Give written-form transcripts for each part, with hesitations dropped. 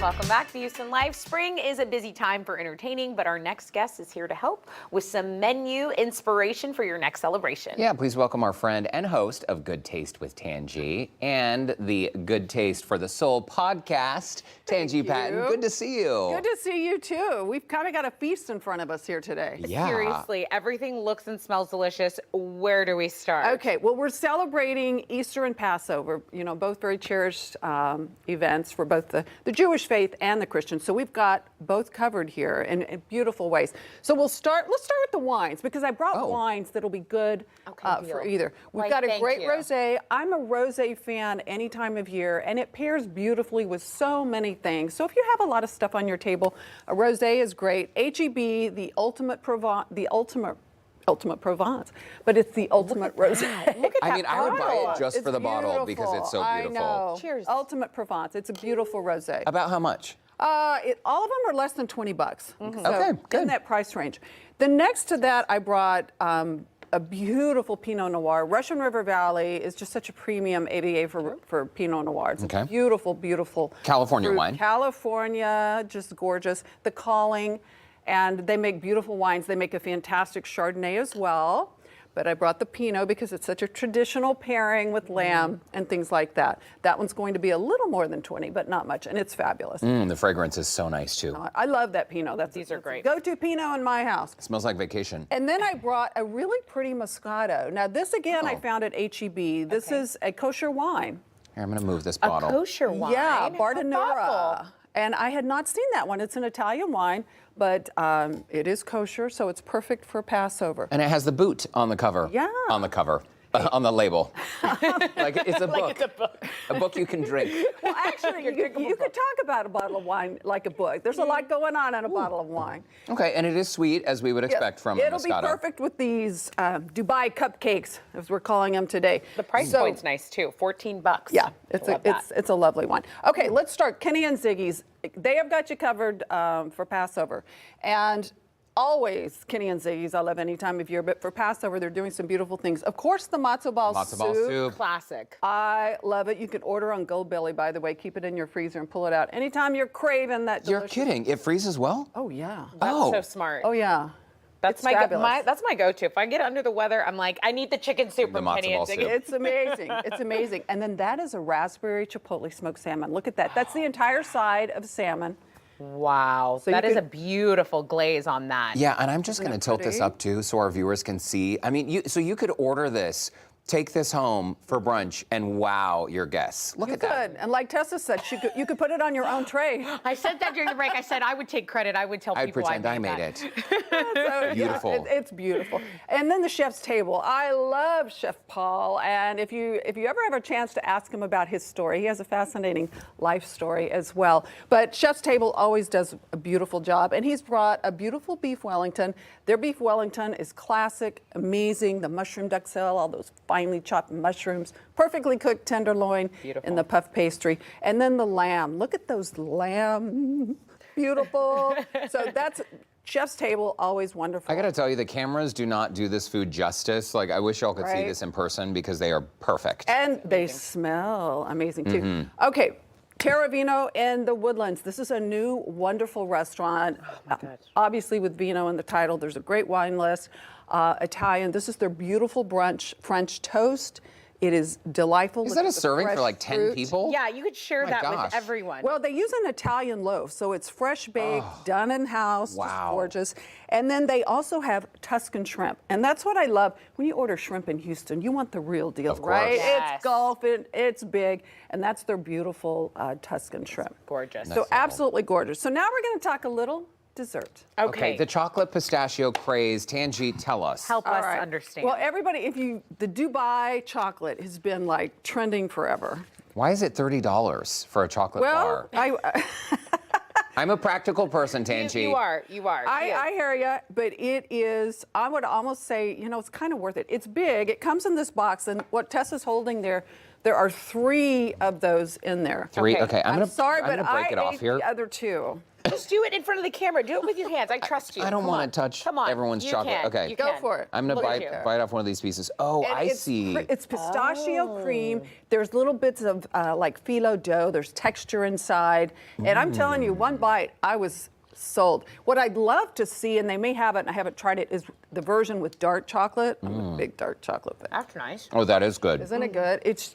Welcome back to Houston Live. Spring is a busy time for entertaining, but our next guest is here to help with some menu inspiration for your next celebration. Yeah, please welcome our friend and host of Good Taste with Tanji and the Good Taste for the Soul podcast, Tanji Patton. Good to see you. Good to see you too. We've kind of got a feast in front of us here today. Yeah. Seriously, everything looks and smells delicious. Where do we start? Okay, well, we're celebrating Easter and Passover, you know, both very cherished events for both the Jewish faith and the Christian. So we've got both covered here in beautiful ways. So let's start with the wines, because I brought wines that'll be good for either. We've got a great rosé. I'm a rosé fan any time of year, and it pairs beautifully with so many things. So if you have a lot of stuff on your table, a rosé is great. HEB, the ultimate Provence, but it's the ultimate rosé. Look at I that mean, I would buy it just It's for the bottle because it's so I beautiful. know. Cheers. Ultimate Provence. It's a beautiful rosé. About how much? All of them are less than $20. So Okay, good. in that price range. The next to that, I brought a beautiful Pinot Noir. Russian River Valley is just such a premium AVA for Pinot Noir. It's a beautiful, beautiful California wine. California, just gorgeous. The Calling, and they make beautiful wines. They make a fantastic Chardonnay as well. But I brought the Pinot because it's such a traditional pairing with lamb and things like that. That one's going to be a little more than 20, but not much, and it's fabulous. The fragrance is so nice too. I love that Pinot. These are great. Go-to Pinot in my house. It smells like vacation. And then I brought a really pretty Moscato. Now this again I found at HEB. This is a kosher wine. Here, I'm gonna move this bottle. A kosher wine? Yeah, How Bartonura. thoughtful. And I had not seen that one. It's an Italian wine, but it is kosher, so it's perfect for Passover. And it has the boot on the cover. Yeah. On the cover. On the label. Like it's a book. Like it's a book. A book you can drink. Well, actually, you could talk about a bottle of wine like a book. There's a lot going on in a bottle of wine. Okay, and it is sweet, as we would expect from a It'll be Moscato. perfect with these Dubai cupcakes, as we're calling them today. The price point's nice too, $14. Yeah, it's a lovely one. Okay, let's start. Kenny and Ziggy's, they have got you covered for Passover. And always Kenny and Ziggy's, I love any time of year, but for Passover, they're doing some beautiful things. Of course, the matzo ball soup. Classic. I love it. You can order on Goldbelly, by the way. Keep it in your freezer and pull it out anytime you're craving that delicious. You're kidding. It freezes well? Oh, yeah. That's so smart. Oh, yeah. That's fabulous. my go-to. If I get under the weather, I'm like, I need the chicken soup from Kenny and Ziggy. It's amazing. It's amazing. And then that is a raspberry chipotle smoked salmon. Look at that. That's the entire side of salmon. Wow, So that is a beautiful glaze on that. Yeah, and I'm just going to tilt this up too so our viewers can see. I mean, you could order this, take this home for brunch, and wow your guests. Look at that. Good. And like Tessa said, you could put it on your own tray. I said that during the break. I said I would take credit. I would tell I'd people pretend I made that. it. So, Beautiful. Yeah, it's beautiful. And then the chef's table. I love Chef Paul. And if you ever have a chance to ask him about his story, he has a fascinating life story as well. But Chef's Table always does a beautiful job. And he's brought a beautiful beef Wellington. Their beef Wellington is classic, amazing. The mushroom duxelle, all those finely chopped mushrooms, perfectly cooked tenderloin in the puff pastry. And then the lamb. Look at those lamb. Beautiful. So that's Chef's Table, always wonderful. I got to tell you, the cameras do not do this food justice. Like, I wish y'all could see this in person because they are perfect. And they smell amazing too. Okay. Terravino in the Woodlands. This is a new, wonderful restaurant. Oh my gosh. Obviously, with Vino in the title, there's a great wine list. Italian. This is their beautiful brunch French toast. It is delightful. Is that a serving for like 10 people? Yeah, you could share that with everyone. Well, they use an Italian loaf, so it's fresh baked, done in house, just gorgeous. And then they also have Tuscan shrimp, and that's what I love. When you order shrimp in Houston, you want the real deal, right? Yes. It's Gulf, it's big, and that's their beautiful Tuscan shrimp. Gorgeous. So absolutely gorgeous. So now we're going to talk a little dessert. Okay, the chocolate pistachio craze. Tanji, tell us. Help us understand. Well, everybody, the Dubai chocolate has been like trending forever. Why is it $30 for a chocolate bar? I'm a practical person, Tanji. You are. I hear you, but it is, I would almost say, it's kind of worth it. It's big. It comes in this box, and what Tessa's holding there are 3 of those in there. 3? Okay, I'm sorry, gonna but break it I off ate here. the other 2. Just do it in front of the camera. Do it with your hands. I trust you. I don't Come want on. to touch Come on. everyone's You chocolate. can. Okay. You Go can. for it. I'm gonna Look at you. bite off one of these pieces. Oh, And I it's see. It's pistachio cream. There's little bits of like phyllo dough. There's texture inside. And I'm telling you, one bite, I was sold. What I'd love to see, and they may have it, and I haven't tried it, is the version with dark chocolate. I'm a big dark chocolate fan. That's nice. Oh, that is good. Isn't it good? It's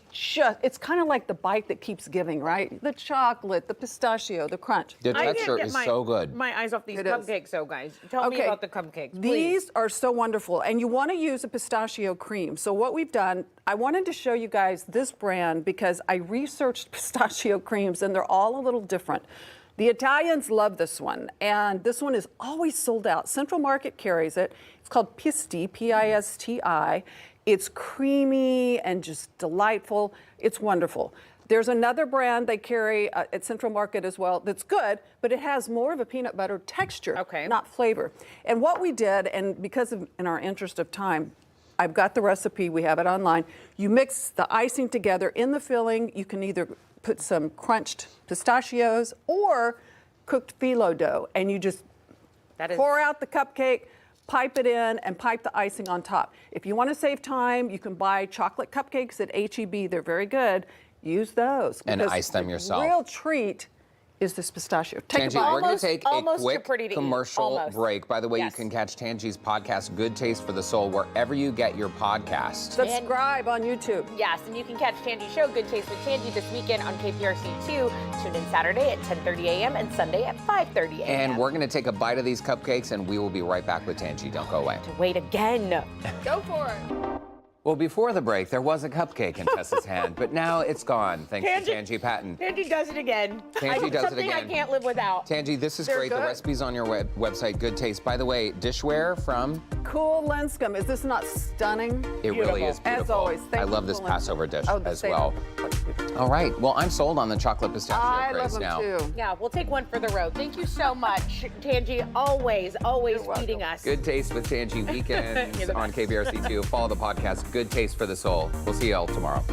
kind of like the bite that keeps giving, right? The chocolate, the pistachio, the crunch. The I can't texture get is my- so good. My eyes off these It is. cupcakes, though, guys. Tell me about the cupcakes, please. These are so wonderful, and you want to use a pistachio cream. So what we've done, I wanted to show you guys this brand because I researched pistachio creams, and they're all a little different. The Italians love this one, and this one is always sold out. Central Market carries it. It's called Pisti, P-I-S-T-I. It's creamy and just delightful. It's wonderful. There's another brand they carry at Central Market as well that's good, but it has more of a peanut butter texture, not flavor. And what we did, and because of, in our interest of time, I've got the recipe, we have it online. You mix the icing together in the filling. You can either put some crunched pistachios or cooked phyllo dough, and you just pour out the cupcake, pipe it in, and pipe the icing on top. If you want to save time, you can buy chocolate cupcakes at H-E-B. They're very good. Use those. And because ice them the yourself. real treat is this pistachio. Take a Tanji, bite. we're going to take a quick pretty to eat. commercial Almost. break. By the way, Yes. you can catch Tanji's podcast, Good Taste for the Soul, wherever you get your podcast. Subscribe on YouTube. Yes, and you can catch Tanji's show, Good Taste with Tanji, this weekend on KPRC2. Tune in Saturday at 10:30 a.m. and Sunday at 5:30 a.m. And we're going to take a bite of these cupcakes, and we will be right back with Tanji. Don't go away. Wait again. Go for it. Well, before the break, there was a cupcake in Tessa's hand, but now it's gone, thanks to Tanji Patton. Tanji does it again. Tanji does it Something I again. can't live without. Tanji, this is They're great. The good. recipe's on your website, Good Taste. By the way, dishware from... Cool Linscomb. Is this not stunning? It really is beautiful. As always, thank I you, love this Cool Passover Linscomb. dish Oh, the as same. well. All right. Well, I'm sold on the chocolate pistachio I love craze them now. too. Yeah, we'll take one for the road. Thank you so much, Tanji. Always feeding us. Good Taste with Tanji weekends You're the on KBRC2. Follow the podcast, Good Taste for the Soul. We'll see you all tomorrow.